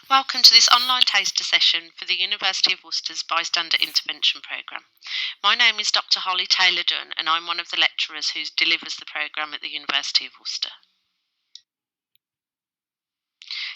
Welcome to this online taster session for the University of Worcester's Bystander Intervention programme. My name is Dr. Holly Taylor-Dunn and I'm one of the lecturers who delivers the programme at the University of Worcester.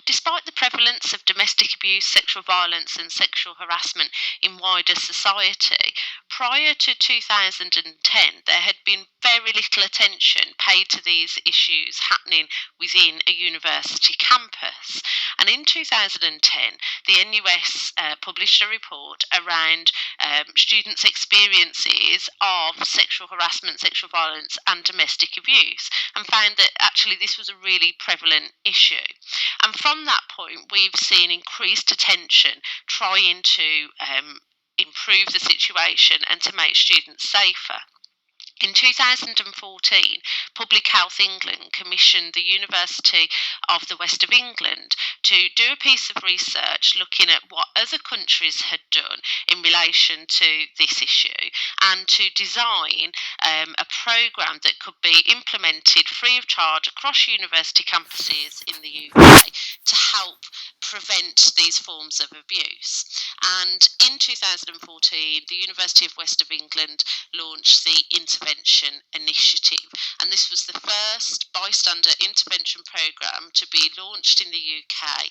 Despite the prevalence of domestic abuse, sexual violence, and sexual harassment in wider society, prior to 2010, there had been very little attention paid to these issues happening within a university campus. And in 2010, the NUS published a report around students' experiences of sexual harassment, sexual violence, and domestic abuse, and found that actually this was a really prevalent issue. And from that point, we've seen increased attention trying to improve the situation and to make students safer. In 2014, Public Health England commissioned the University of the West of England to do a piece of research looking at what other countries had done in relation to this issue and to design a programme that could be implemented free of charge across university campuses in the UK to help prevent these forms of abuse. And in 2014, the University of West of England launched the Intervention Initiative, and this was the first bystander intervention programme to be launched in the UK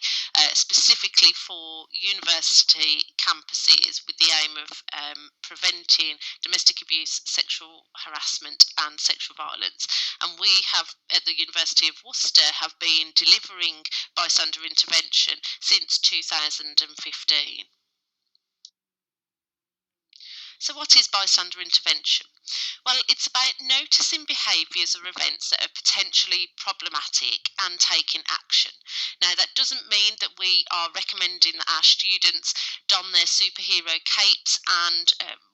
specifically for university campuses with the aim of preventing domestic abuse, sexual harassment and sexual violence. And we have at the University of Worcester have been delivering bystander intervention since 2015. So what is bystander intervention? Well, it's about noticing behaviours or events that are potentially problematic and taking action. Now, that doesn't mean that we are recommending that our students don their superhero capes and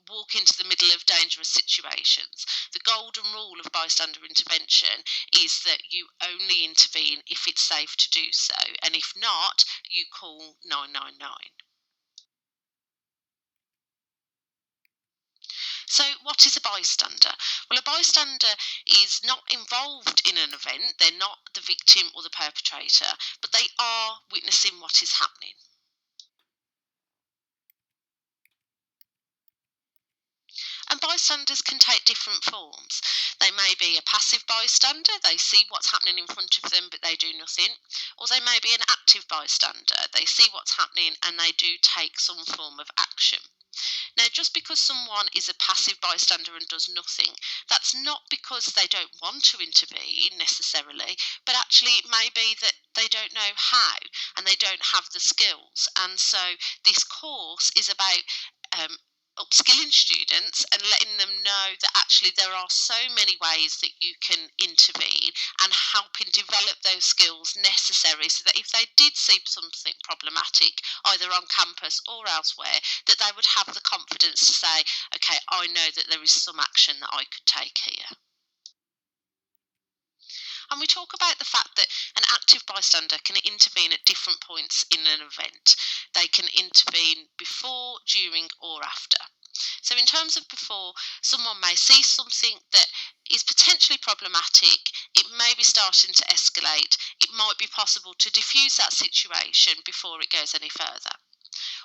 walk into the middle of dangerous situations. The golden rule of bystander intervention is that you only intervene if it's safe to do so, and if not, you call 999. So, what is a bystander? Well, a bystander is not involved in an event, they're not the victim or the perpetrator, but they are witnessing what is happening. And bystanders can take different forms. They may be a passive bystander, they see what's happening in front of them but they do nothing, or they may be an active bystander, they see what's happening and they do take some form of action. Now, just because someone is a passive bystander and does nothing, that's not because they don't want to intervene necessarily, but actually it may be that they don't know how and they don't have the skills. And so this course is about upskilling students and letting them know that actually there are so many ways that you can intervene and helping develop those skills necessary so that if they did see something problematic either on campus or elsewhere, that they would have the confidence to say, okay, I know that there is some action that I could take here. And we talk about the fact that an active bystander can intervene at different points in an event. They can intervene before, during, or after. So, in terms of before, someone may see something that is potentially problematic, it may be starting to escalate, it might be possible to diffuse that situation before it goes any further.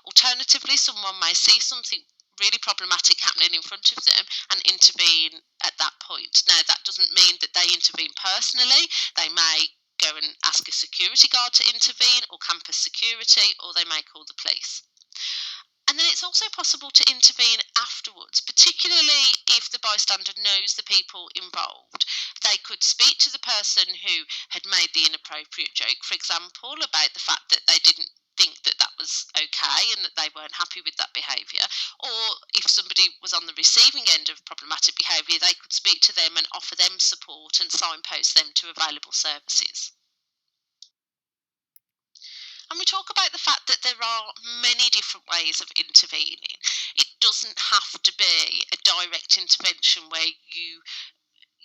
Alternatively, someone may see something really problematic happening in front of them and intervene at that point. Now, that doesn't mean that they intervene personally. They may go and ask a security guard to intervene or campus security, or they may call the police. And then it's also possible to intervene afterwards, particularly if the bystander knows the people involved. They could speak to the person who had made the inappropriate joke, for example, about the fact that they didn't think that that was okay and that they weren't happy with that behaviour. Or if somebody was on the receiving end of problematic behaviour, they could speak to them and offer them support and signpost them to available services. And we talk about the fact that there are many different ways of intervening. It doesn't have to be a direct intervention where you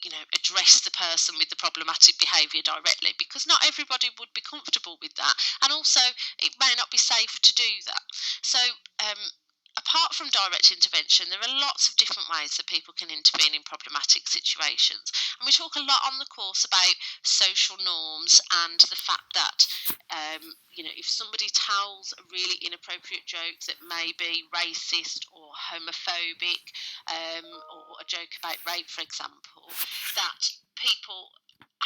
know, address the person with the problematic behaviour directly, because not everybody would be comfortable with that, and also it may not be safe to do that. So, a apart from direct intervention, there are lots of different ways that people can intervene in problematic situations. And we talk a lot on the course about social norms and the fact that, if somebody tells a really inappropriate joke that may be racist or homophobic, or a joke about rape, for example, that people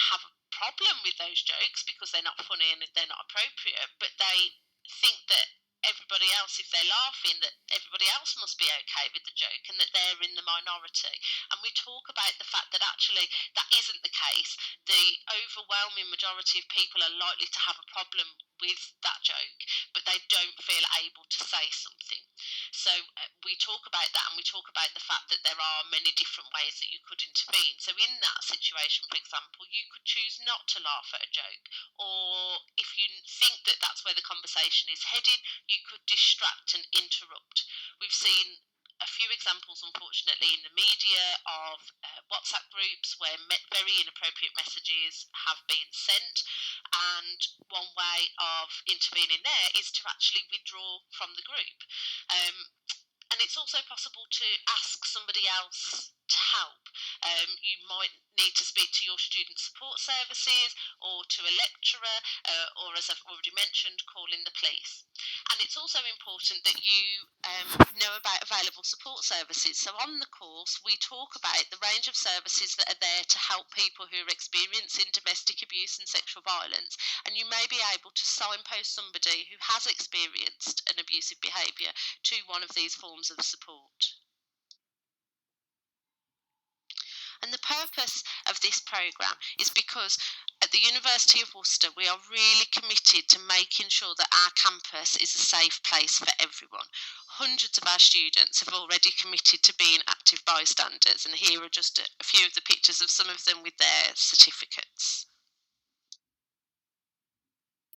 have a problem with those jokes because they're not funny and they're not appropriate, but they think that everybody else, if they're laughing, that everybody else must be okay with the joke and that they're in the minority. And we talk about the fact that actually that isn't the case. The overwhelming majority of people are likely to have a problem with that joke, but they don't feel able to say something. So we talk about that, and we talk about the fact that there are many different ways that you could intervene. So in that situation, for example, you could choose not to laugh at a joke, or if you think that that's where the conversation is heading, you could distract and interrupt. We've seen a few examples, unfortunately, in the media of WhatsApp groups where very inappropriate messages have been sent, and one way of intervening there is to actually withdraw from the group. And it's also possible to ask somebody else to help. You might need to speak to your student support services or to a lecturer, or as I've already mentioned, calling the police. And it's also important that you know about available support services. So on the course, we talk about the range of services that are there to help people who are experiencing domestic abuse and sexual violence. And you may be able to signpost somebody who has experienced an abusive behaviour to one of these forms of support. And the purpose of this programme is because at the University of Worcester we are really committed to making sure that our campus is a safe place for everyone. Hundreds of our students have already committed to being active bystanders, and here are just a few of the pictures of some of them with their certificates.